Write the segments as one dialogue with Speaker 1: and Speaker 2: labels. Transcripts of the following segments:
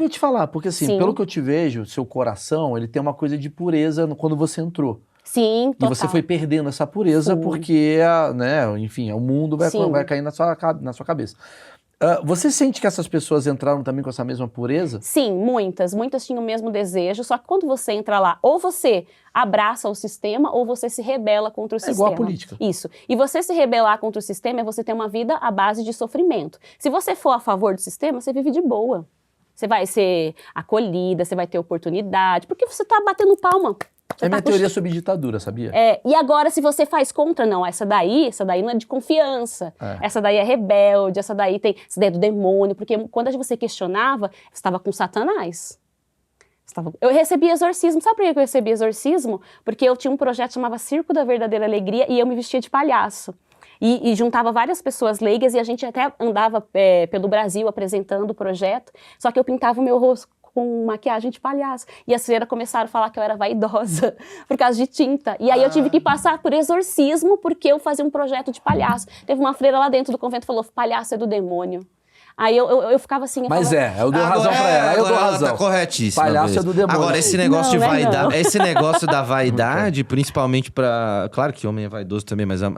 Speaker 1: que eu ia te falar, porque assim,
Speaker 2: Sim.
Speaker 1: pelo que eu te vejo, seu coração, ele tem uma coisa de pureza quando você entrou.
Speaker 2: Sim, total.
Speaker 1: E você foi perdendo essa pureza
Speaker 2: Sim.
Speaker 1: porque, né, enfim, o mundo vai cair na sua cabeça. Você sente que essas pessoas entraram também com essa mesma pureza?
Speaker 2: Sim, muitas tinham o mesmo desejo, só que quando você entra lá, ou você abraça o sistema, ou você se rebela contra o sistema.
Speaker 1: Igual a política.
Speaker 2: Isso. E você se rebelar contra o sistema é você ter uma vida à base de sofrimento. Se você for a favor do sistema, você vive de boa. Você vai ser acolhida, você vai ter oportunidade, porque você tá batendo palma.
Speaker 1: É minha teoria sobre ditadura, sabia?
Speaker 2: E agora, se você faz contra, não, essa daí não é de confiança. Essa daí é rebelde, essa daí é do demônio, porque quando você questionava, você estava com Satanás. Eu recebi exorcismo. Sabe por que eu recebi exorcismo? Porque eu tinha um projeto que chamava Circo da Verdadeira Alegria e eu me vestia de palhaço. E juntava várias pessoas leigas e a gente até andava pelo Brasil apresentando o projeto, só que eu pintava o meu rosto com maquiagem de palhaço. E as freiras começaram a falar que eu era vaidosa por causa de tinta. E aí eu tive que passar por exorcismo porque eu fazia um projeto de palhaço. Teve uma freira lá dentro do convento que falou, palhaço é do demônio. Aí eu ficava assim...
Speaker 1: eu dou razão pra ela, eu dou razão.
Speaker 3: Tá corretíssima.
Speaker 1: Palhaço é do demônio.
Speaker 3: Agora, esse negócio de vaidade,
Speaker 2: não.
Speaker 3: esse negócio da vaidade, principalmente pra... Claro que homem é vaidoso também, mas a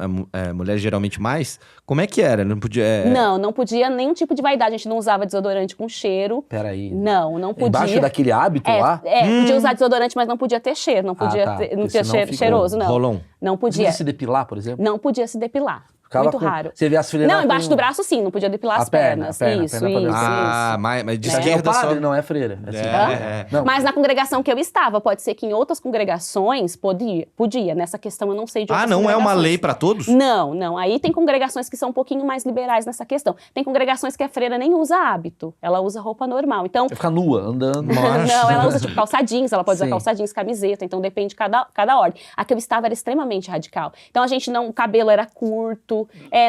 Speaker 3: mulher geralmente mais. Como é que era? Não podia...
Speaker 2: Não podia nenhum tipo de vaidade. A gente não usava desodorante com cheiro.
Speaker 1: Peraí.
Speaker 2: Não podia.
Speaker 1: Embaixo daquele hábito lá?
Speaker 2: Podia usar desodorante, mas não podia ter cheiro. Não podia não ter cheiro cheiroso, não.
Speaker 3: Rolon.
Speaker 2: Não podia.
Speaker 1: Podia se depilar, por exemplo?
Speaker 2: Não podia se depilar.
Speaker 1: Ficava
Speaker 2: Muito raro.
Speaker 1: Você vê as freiras
Speaker 2: Não, embaixo do braço sim, não podia depilar as pernas. Isso.
Speaker 3: Mas de
Speaker 1: Isso aqui é
Speaker 3: esquerda
Speaker 1: o padre,
Speaker 3: só...
Speaker 1: não é freira. Não.
Speaker 2: Mas na congregação que eu estava, pode ser que em outras congregações podia. Nessa questão eu não sei de outras
Speaker 3: não é uma
Speaker 2: congregações.
Speaker 3: lei pra todos?
Speaker 2: Não. Aí tem congregações que são um pouquinho mais liberais nessa questão. Tem congregações que a freira nem usa hábito, ela usa roupa normal. Então,
Speaker 1: Você fica nua, andando.
Speaker 2: não, ela usa tipo calça jeans, ela pode usar
Speaker 1: Sim.
Speaker 2: calça jeans, camiseta, então depende de cada ordem. A que eu estava era extremamente radical. Então o cabelo era curto,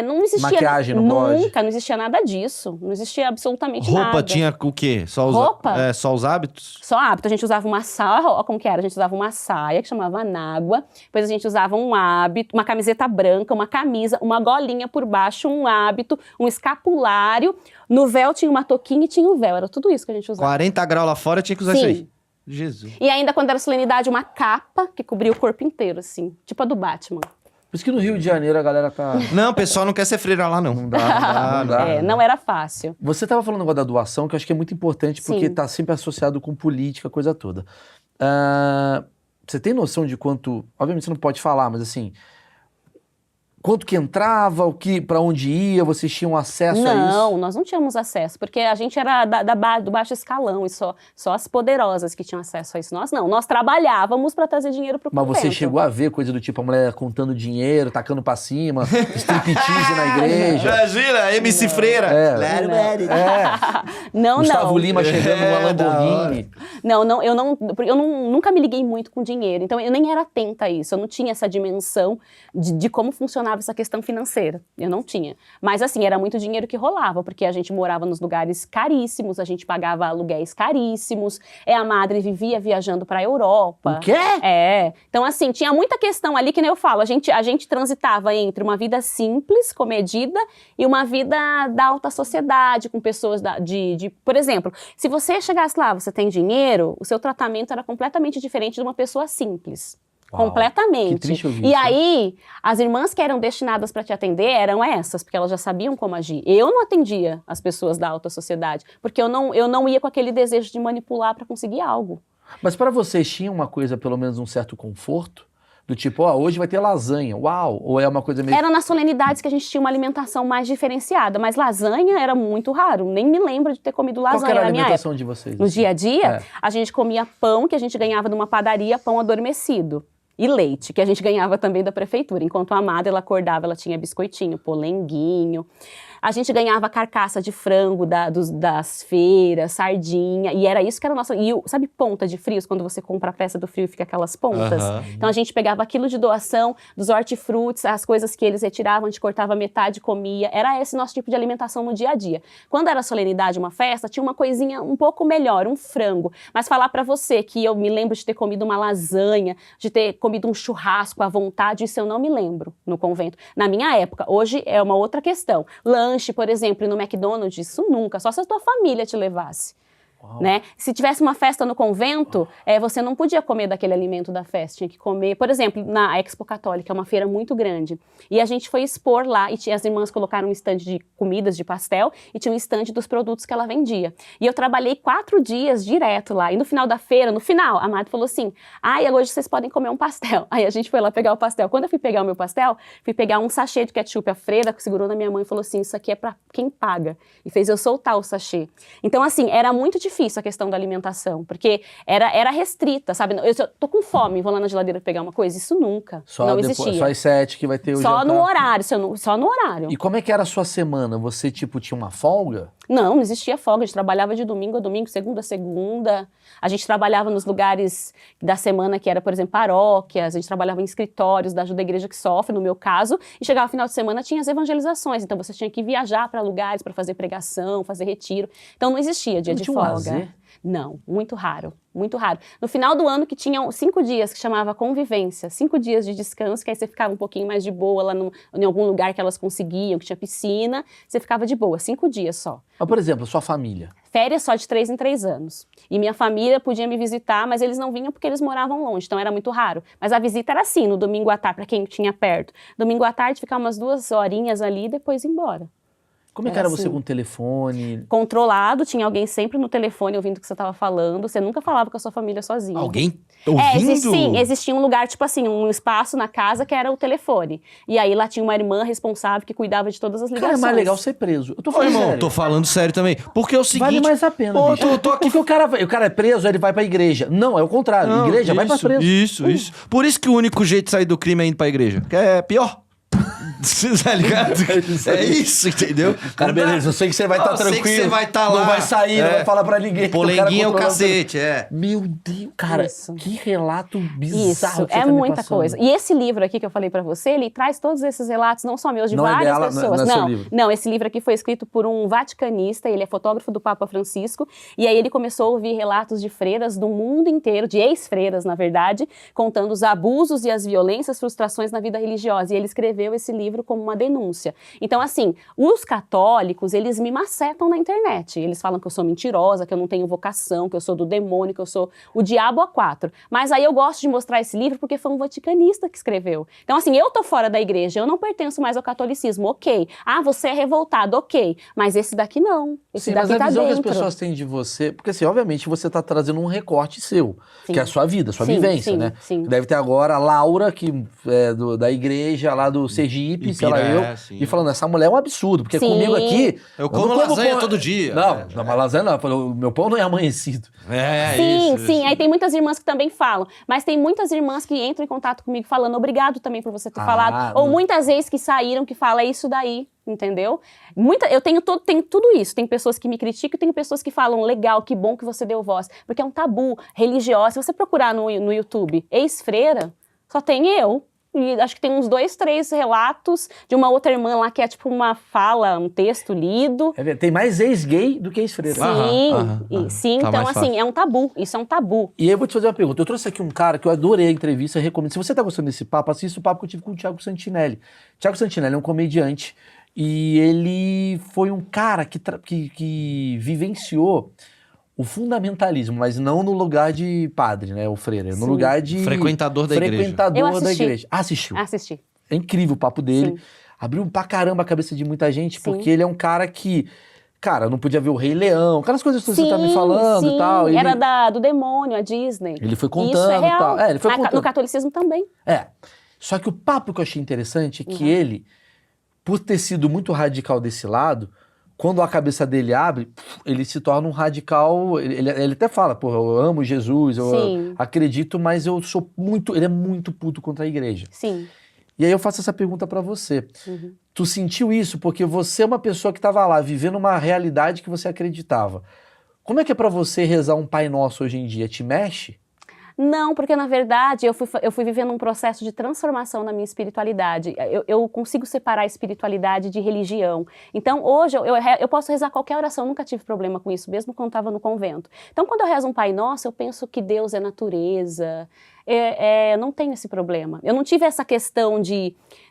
Speaker 2: não existia...
Speaker 1: Maquiagem não pode?
Speaker 2: Nunca, não existia nada disso. Não existia absolutamente nada.
Speaker 3: Roupa tinha o quê? Só os hábitos?
Speaker 2: Só hábito. A gente usava uma saia, como que era? A gente usava uma saia que chamava anágua, depois a gente usava um hábito, uma camiseta branca, uma camisa, uma golinha por baixo, um hábito, um escapulário. No véu tinha uma touquinha e tinha o véu. Era tudo isso que a gente usava.
Speaker 3: 40 graus lá fora tinha que usar
Speaker 2: Sim.
Speaker 3: isso aí. Jesus.
Speaker 2: E ainda quando era solenidade, uma capa que cobria o corpo inteiro, assim. Tipo a do Batman.
Speaker 1: Por isso que no Rio de Janeiro a galera tá...
Speaker 3: Não, o pessoal não quer ser freira lá, não.
Speaker 1: Não dá.
Speaker 2: Não era fácil.
Speaker 1: Você tava falando agora da doação, que eu acho que é muito importante, porque
Speaker 2: Sim.
Speaker 1: tá sempre associado com política, coisa toda. Você tem noção de quanto... Obviamente você não pode falar, mas assim... Quanto que entrava, pra onde ia, vocês tinham acesso a isso?
Speaker 2: Não, nós não tínhamos acesso, porque a gente era do baixo escalão e só as poderosas que tinham acesso a isso. Nós não, nós trabalhávamos para trazer dinheiro pro convento.
Speaker 1: Mas você chegou a ver coisa do tipo, a mulher contando dinheiro, tacando pra cima, striptease na igreja.
Speaker 3: Imagina, MC Freira.
Speaker 2: Não.
Speaker 1: Gustavo Lima chegando numa Lamborghini.
Speaker 2: Eu nunca me liguei muito com dinheiro, então eu nem era atenta a isso, eu não tinha essa dimensão de como funcionava essa questão financeira, eu não tinha. Mas assim, era muito dinheiro que rolava, porque a gente morava nos lugares caríssimos, a gente pagava aluguéis caríssimos, a madre vivia viajando pra Europa.
Speaker 1: O quê?
Speaker 2: Então assim, tinha muita questão ali, que nem eu falo, a gente transitava entre uma vida simples, comedida, e uma vida da alta sociedade, com pessoas por exemplo, se você chegasse lá, você tem dinheiro, o seu tratamento era completamente diferente de uma pessoa simples.
Speaker 1: Uau,
Speaker 2: completamente.
Speaker 1: que triste ouvir
Speaker 2: e
Speaker 1: isso.
Speaker 2: aí, as irmãs que eram destinadas para te atender eram essas, porque elas já sabiam como agir. Eu não atendia as pessoas da alta sociedade, porque eu não ia com aquele desejo de manipular para conseguir algo.
Speaker 1: Mas para vocês tinha uma coisa, pelo menos um certo conforto? Do tipo, hoje vai ter lasanha, uau! Ou é uma coisa meio...
Speaker 2: Era nas solenidades que a gente tinha uma alimentação mais diferenciada, mas lasanha era muito raro. Nem me lembro de ter comido lasanha
Speaker 1: Qual que era a
Speaker 2: na minha
Speaker 1: alimentação
Speaker 2: época.
Speaker 1: de vocês?
Speaker 2: No dia a dia,
Speaker 1: É.
Speaker 2: a gente comia pão que a gente ganhava numa padaria, pão adormecido. E leite, que a gente ganhava também da prefeitura. Enquanto a madre, ela acordava, ela tinha biscoitinho, polenguinho. A gente ganhava carcaça de frango das feiras, sardinha, e era isso que era nossa... E sabe ponta de frios, quando você compra a peça do frio e fica aquelas pontas? Então a gente pegava aquilo de doação dos hortifrutis, as coisas que eles retiravam, a gente cortava metade e comia. Era esse nosso tipo de alimentação no dia a dia. Quando era solenidade, uma festa, tinha uma coisinha um pouco melhor, um frango. Mas falar pra você que eu me lembro de ter comido uma lasanha, de ter comido um churrasco à vontade, isso eu não me lembro no convento. Na minha época, hoje é uma outra questão. Lanche, por exemplo, no McDonald's, isso nunca, só se a tua família te levasse. Né? Se tivesse uma festa no convento, você não podia comer daquele alimento da festa, tinha que comer, por exemplo, na Expo Católica, é uma feira muito grande, e a gente foi expor lá, e as irmãs colocaram um estande de comidas, de pastel, e tinha um estande dos produtos que ela vendia. E eu trabalhei 4 dias direto lá, e no final da feira, a Madre falou assim, hoje vocês podem comer um pastel. Aí a gente foi lá pegar o pastel. Quando eu fui pegar o meu pastel, fui pegar um sachê de ketchup, a freira segurou na minha mão e falou assim, isso aqui é pra quem paga, e fez eu soltar o sachê. Então assim, era muito difícil a questão da alimentação, porque era restrita, sabe? Eu tô com fome, vou lá na geladeira pegar uma coisa, isso nunca, não existia.
Speaker 1: Só às 7 que vai ter o
Speaker 2: Só
Speaker 1: jantar.
Speaker 2: no horário, só no horário.
Speaker 1: E como é que era a sua semana? Você, tipo, tinha uma folga?
Speaker 2: Não existia folga, a gente trabalhava de domingo a domingo, segunda a segunda. A gente trabalhava nos lugares da semana que era, por exemplo, paróquias, a gente trabalhava em escritórios da Ajuda à Igreja que Sofre, no meu caso, e chegava no final de semana, tinha as evangelizações, então você tinha que viajar para lugares para fazer pregação, fazer retiro. Então não existia dia de folga.
Speaker 1: Lazer?
Speaker 2: Não, muito raro, muito raro. No final do ano que tinham 5 dias, que chamava convivência, 5 dias de descanso, que aí você ficava um pouquinho mais de boa lá em algum lugar que elas conseguiam, que tinha piscina, você ficava de boa, 5 dias só.
Speaker 1: Mas, por exemplo, sua família?
Speaker 2: Férias só de 3 em 3 anos. E minha família podia me visitar, mas eles não vinham porque eles moravam longe, então era muito raro. Mas a visita era assim, no domingo à tarde, para quem tinha perto. Domingo à tarde, ficar umas 2 horinhas ali e depois ir embora.
Speaker 1: Como é que era você com o telefone?
Speaker 2: Controlado, tinha alguém sempre no telefone ouvindo o que você estava falando. Você nunca falava com a sua família sozinho.
Speaker 3: Alguém ouvindo?
Speaker 2: Sim, existia um lugar, tipo assim, um espaço na casa que era o telefone. E aí lá tinha uma irmã responsável que cuidava de todas as ligações.
Speaker 1: Cara, é mais legal ser preso. Eu tô
Speaker 3: Ô,
Speaker 1: falando
Speaker 3: irmão,
Speaker 1: sério.
Speaker 3: tô falando sério também. Porque é o seguinte...
Speaker 1: Vale mais a pena,
Speaker 3: Ô,
Speaker 1: bicho.
Speaker 3: tô aqui...
Speaker 1: Porque o cara é preso, ele vai pra igreja. Não, é o contrário.
Speaker 3: Não,
Speaker 1: igreja vai pra preso.
Speaker 3: Isso. Por isso que o único jeito de sair do crime é indo pra igreja. Que é pior. Tá ligado? É isso, entendeu?
Speaker 1: Cara, beleza, eu sei que você vai estar tranquilo.
Speaker 3: Eu sei que você vai estar lá.
Speaker 1: Não vai sair, não vai falar pra ninguém.
Speaker 3: Polenguinho é o cacete,
Speaker 1: Meu Deus, cara, que relato bizarro
Speaker 2: Isso,
Speaker 1: que você
Speaker 2: é
Speaker 1: tá me
Speaker 2: muita
Speaker 1: passando.
Speaker 2: coisa. E esse livro aqui que eu falei pra você, ele traz todos esses relatos, não só meus, de
Speaker 1: Não é
Speaker 2: várias
Speaker 1: dela,
Speaker 2: pessoas.
Speaker 1: não é seu livro.
Speaker 2: Não, esse livro aqui foi escrito por um vaticanista, ele é fotógrafo do Papa Francisco, e aí ele começou a ouvir relatos de freiras do mundo inteiro, de ex-freiras, na verdade, contando os abusos e as violências, frustrações na vida religiosa. E ele escreveu esse livro como uma denúncia. Então, assim, os católicos, eles me macetam na internet. Eles falam que eu sou mentirosa, que eu não tenho vocação, que eu sou do demônio, que eu sou o diabo a 4. Mas aí eu gosto de mostrar esse livro porque foi um vaticanista que escreveu. Então, assim, eu tô fora da igreja, eu não pertenço mais ao catolicismo, ok. Ah, você é revoltado, ok. Mas esse daqui não. Esse
Speaker 1: Sim,
Speaker 2: daqui
Speaker 1: mas a
Speaker 2: tá
Speaker 1: visão
Speaker 2: dentro.
Speaker 1: que as pessoas têm de você... Porque, assim, obviamente, você tá trazendo um recorte seu,
Speaker 2: Sim.
Speaker 1: que é a sua vida, a sua
Speaker 2: Sim,
Speaker 1: vivência,
Speaker 2: sim,
Speaker 1: né?
Speaker 2: sim.
Speaker 1: Deve ter agora a Laura, que é da igreja lá do Sergipe, sei lá eu,
Speaker 3: sim.
Speaker 1: e falando, essa mulher é um absurdo, porque
Speaker 2: Sim.
Speaker 1: comigo aqui...
Speaker 3: Eu como lasanha todo dia.
Speaker 1: Não, não, lasanha não, o meu pão não é amanhecido.
Speaker 2: Sim. Aí tem muitas irmãs que também falam. Mas tem muitas irmãs que entram em contato comigo falando obrigado também por você ter falado. Ou muitas vezes que saíram que falam, é isso daí, entendeu? Eu tenho tudo isso. Tem pessoas que me criticam e tem pessoas que falam, legal, que bom que você deu voz. Porque é um tabu religioso. Se você procurar no YouTube, ex-freira, só tem eu. E acho que tem uns 2, 3 relatos de uma outra irmã lá que é tipo uma fala, um texto lido.
Speaker 1: Tem mais ex-gay do que ex-freira.
Speaker 2: Sim,
Speaker 3: Tá
Speaker 2: então
Speaker 3: mais
Speaker 2: assim,
Speaker 3: fácil.
Speaker 2: é um tabu, isso é um tabu.
Speaker 1: E aí eu vou te fazer uma pergunta. Eu trouxe aqui um cara que eu adorei a entrevista, recomendo. Se você tá gostando desse papo, assista o papo que eu tive com o Thiago Santinelli. Thiago Santinelli é um comediante e ele foi um cara que vivenciou o fundamentalismo, mas não no lugar de padre, né, o freira, no lugar de...
Speaker 3: Frequentador da igreja.
Speaker 2: Eu
Speaker 1: Da
Speaker 2: assisti.
Speaker 1: igreja. Assistiu.
Speaker 2: Assisti.
Speaker 1: É incrível o papo dele.
Speaker 2: Sim.
Speaker 1: Abriu pra caramba a cabeça de muita gente,
Speaker 2: Sim.
Speaker 1: porque ele é um cara que... Cara, não podia ver o Rei Leão, aquelas coisas que você tá me falando e tal. Ele,
Speaker 2: Era do demônio, a Disney.
Speaker 1: ele foi contando
Speaker 2: Isso é real.
Speaker 1: e tal. Ele foi contando.
Speaker 2: No catolicismo também.
Speaker 1: Só que o papo que eu achei interessante é que ele, por ter sido muito radical desse lado, quando a cabeça dele abre, ele se torna um radical. Ele até fala, pô, eu amo Jesus, eu
Speaker 2: Sim.
Speaker 1: acredito, mas eu sou muito. Ele é muito puto contra a igreja.
Speaker 2: Sim.
Speaker 1: E aí eu faço essa pergunta pra você.
Speaker 2: Uhum.
Speaker 1: Tu sentiu isso porque você é uma pessoa que estava lá, vivendo uma realidade que você acreditava. Como é que é pra você rezar um Pai Nosso hoje em dia? Te mexe?
Speaker 2: Não, porque na verdade eu fui vivendo um processo de transformação na minha espiritualidade. Eu consigo separar a espiritualidade de religião. Então hoje eu posso rezar qualquer oração, nunca tive problema com isso, mesmo quando estava no convento. Então quando eu rezo um Pai Nosso, eu penso que Deus é natureza, eu não tenho esse problema. Eu não tive essa questão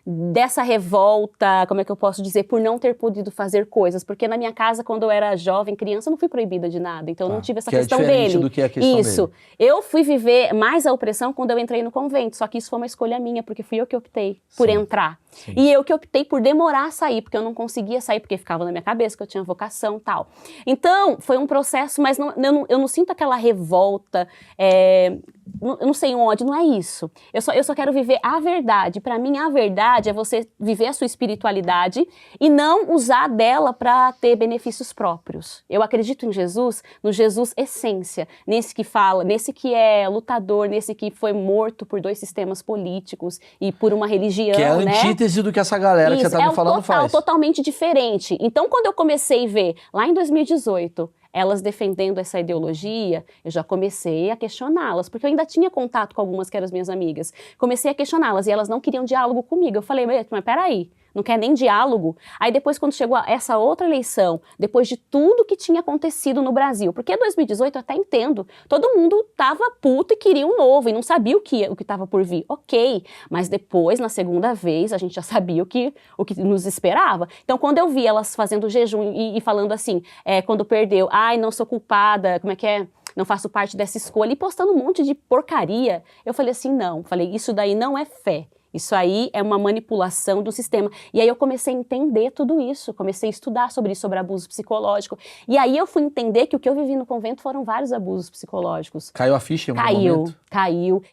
Speaker 2: dessa revolta, como é que eu posso dizer, por não ter podido fazer coisas. Porque na minha casa, quando eu era jovem, criança, eu não fui proibida de nada. Então eu não tive essa questão dele.
Speaker 1: Do que a questão
Speaker 2: isso.
Speaker 1: dele.
Speaker 2: Eu fui viver mais a opressão quando eu entrei no convento. Só que isso foi uma escolha minha, porque fui eu que optei por entrar.
Speaker 1: Sim.
Speaker 2: E eu que optei por demorar a sair, porque eu não conseguia sair, porque ficava na minha cabeça que eu tinha vocação e tal. Então, foi um processo, mas eu não sinto aquela revolta, eu não sei onde, não é isso. Eu só quero viver a verdade. Para mim, a verdade é você viver a sua espiritualidade e não usar dela para ter benefícios próprios. Eu acredito em Jesus, no Jesus essência, nesse que fala, nesse que é lutador, nesse que foi morto por 2 sistemas políticos e por uma religião,
Speaker 1: Que é a
Speaker 2: né?
Speaker 1: antítese do que essa galera
Speaker 2: Isso,
Speaker 1: que você tá me falando faz.
Speaker 2: Totalmente diferente. Então, quando eu comecei a ver, lá em 2018, elas defendendo essa ideologia, eu já comecei a questioná-las, porque eu ainda tinha contato com algumas que eram as minhas amigas. Comecei a questioná-las e elas não queriam diálogo comigo. Eu falei, mas peraí, não quer nem diálogo? Aí depois, quando chegou essa outra eleição, depois de tudo que tinha acontecido no Brasil, porque 2018 eu até entendo, todo mundo tava puto e queria um novo, e não sabia o que tava por vir. Ok, mas depois, na segunda vez, a gente já sabia o que nos esperava. Então, quando eu vi elas fazendo jejum e falando assim, quando perdeu, ai, não sou culpada, como é que é? Não faço parte dessa escolha, e postando um monte de porcaria, eu falei assim, não, isso daí não é fé. Isso aí é uma manipulação do sistema. E aí eu comecei a entender tudo isso, comecei a estudar sobre isso, sobre abuso psicológico. E aí eu fui entender que o que eu vivi no convento foram vários abusos psicológicos.
Speaker 1: Caiu a ficha em algum momento?
Speaker 2: Caiu.